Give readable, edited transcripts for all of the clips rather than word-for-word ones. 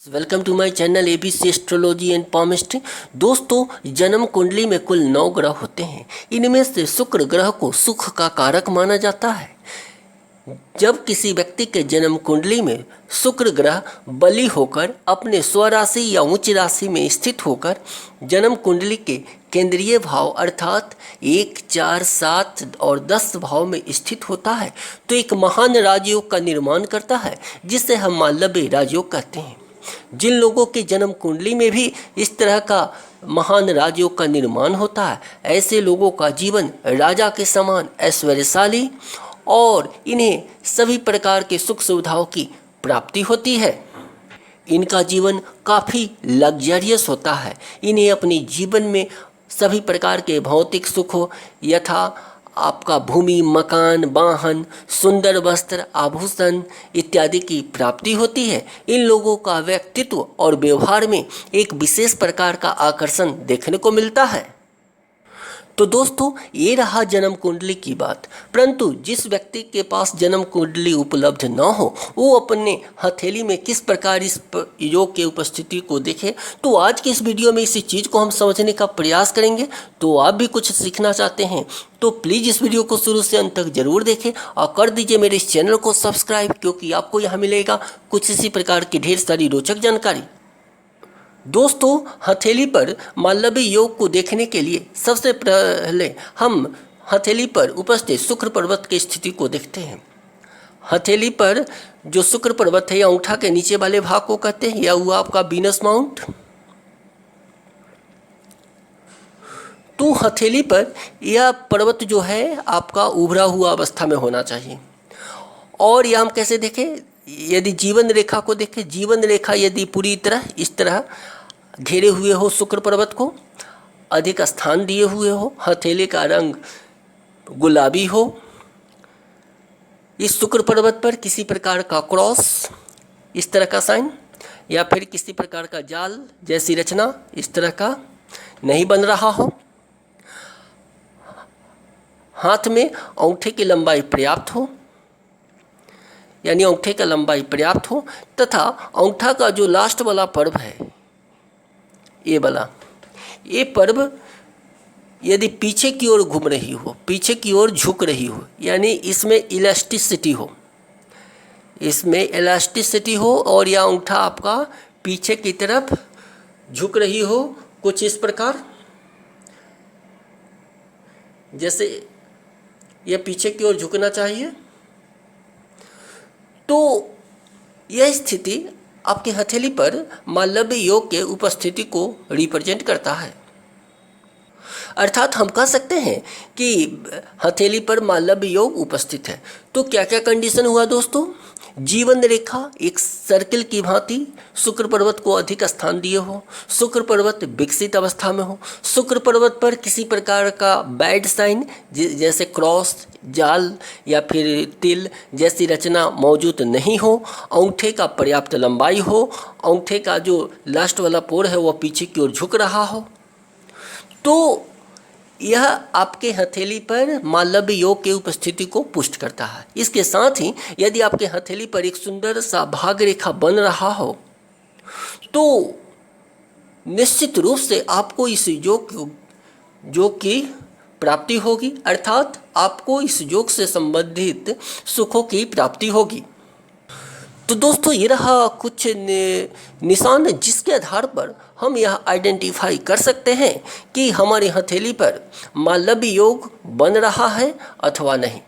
Welcome to my channel ABC astrology and palmistry. दोस्तों, जन्म कुंडली में कुल 9 ग्रह होते हैं। इनमें से शुक्र ग्रह को सुख का कारक माना जाता है। जब किसी व्यक्ति के जन्म कुंडली में शुक्र ग्रह बली होकर अपने स्वराशि या उच्च राशि में स्थित होकर जन्म कुंडली के केंद्रीय भाव अर्थात 1, 4, 7 और 10 भाव में स्थित होता है तो एक महान राजयोग का निर्माण करता है, जिसे हम मालव्य राजयोग कहते हैं। जिन लोगों के जन्म कुंडली में भी इस तरह का महान राजयोग का निर्माण होता है, ऐसे लोगों का जीवन राजा के समान ऐश्वर्यशाली और इन्हें सभी प्रकार के सुख सुविधाओं की प्राप्ति होती है। इनका जीवन काफ़ी लग्जरियस होता है। इन्हें अपने जीवन में सभी प्रकार के भौतिक सुखों यथा आपका भूमि, मकान, वाहन, सुंदर वस्त्र, आभूषण इत्यादि की प्राप्ति होती है। इन लोगों का व्यक्तित्व और व्यवहार में एक विशेष प्रकार का आकर्षण देखने को मिलता है। तो दोस्तों, ये रहा जन्म कुंडली की बात। परंतु जिस व्यक्ति के पास जन्म कुंडली उपलब्ध न हो, वो अपने हथेली में किस प्रकार इस योग के उपस्थिति को देखे, तो आज के इस वीडियो में इसी चीज़ को हम समझने का प्रयास करेंगे। तो आप भी कुछ सीखना चाहते हैं तो प्लीज़ इस वीडियो को शुरू से अंत तक जरूर देखें और कर दीजिए मेरे इस चैनल को सब्सक्राइब, क्योंकि आपको यहाँ मिलेगा कुछ इसी प्रकार की ढेर सारी रोचक जानकारी। दोस्तों, हथेली पर मालव्य योग को देखने के लिए सबसे पहले हम हथेली पर उपस्थित शुक्र पर्वत की स्थिति को देखते हैं। हथेली पर जो शुक्र पर्वत है या अंगूठा के नीचे वाले भाग को कहते हैं, या हुआ आपका वीनस माउंट। तो हथेली पर यह पर्वत जो है आपका उभरा हुआ अवस्था में होना चाहिए। और यह हम कैसे देखें, यदि जीवन रेखा को देखें, जीवन रेखा यदि पूरी तरह इस तरह घेरे हुए हो, शुक्र पर्वत को अधिक स्थान दिए हुए हो, हथेली का रंग गुलाबी हो, इस शुक्र पर्वत पर किसी प्रकार का क्रॉस इस तरह का साइन या फिर किसी प्रकार का जाल जैसी रचना इस तरह का नहीं बन रहा हो, हाथ में अंगूठे की लंबाई पर्याप्त हो, यानी अंगूठे का लंबाई पर्याप्त हो, तथा अंगूठा का जो लास्ट वाला पर्व है ये वाला, ये पर्व यदि पीछे की ओर घूम रही हो, पीछे की ओर झुक रही हो, यानी इसमें इलास्टिसिटी हो, इसमें इलास्टिसिटी हो और यह अंगूठा आपका पीछे की तरफ झुक रही हो, कुछ इस प्रकार जैसे यह पीछे की ओर झुकना चाहिए। तो यह स्थिति आपके हथेली पर मालव्य योग के उपस्थिति को रिप्रेजेंट करता है। अर्थात हम कह सकते हैं कि हथेली पर मालव्य योग उपस्थित है। तो क्या क्या कंडीशन हुआ दोस्तों, जीवन रेखा एक सर्किल की भांति शुक्र पर्वत को अधिक स्थान दिए हो, शुक्र पर्वत विकसित अवस्था में हो, शुक्र पर्वत पर किसी प्रकार का बैड साइन जैसे क्रॉस, जाल या फिर तिल जैसी रचना मौजूद नहीं हो, अंगूठे का पर्याप्त लंबाई हो, अंगूठे का जो लास्ट वाला पोर है वह पीछे की ओर झुक रहा हो, तो यह आपके हथेली पर मालव्य योग की उपस्थिति को पुष्ट करता है। इसके साथ ही यदि आपके हथेली पर एक सुंदर सा भाग रेखा बन रहा हो तो निश्चित रूप से आपको इस योग की प्राप्ति होगी, अर्थात आपको इस योग से संबंधित सुखों की प्राप्ति होगी। तो दोस्तों, ये रहा कुछ निशान जिसके आधार पर हम यह आइडेंटिफाई कर सकते हैं कि हमारी हथेली पर मालव्य योग बन रहा है अथवा नहीं।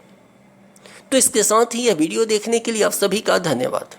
तो इसके साथ ही यह वीडियो देखने के लिए आप सभी का धन्यवाद।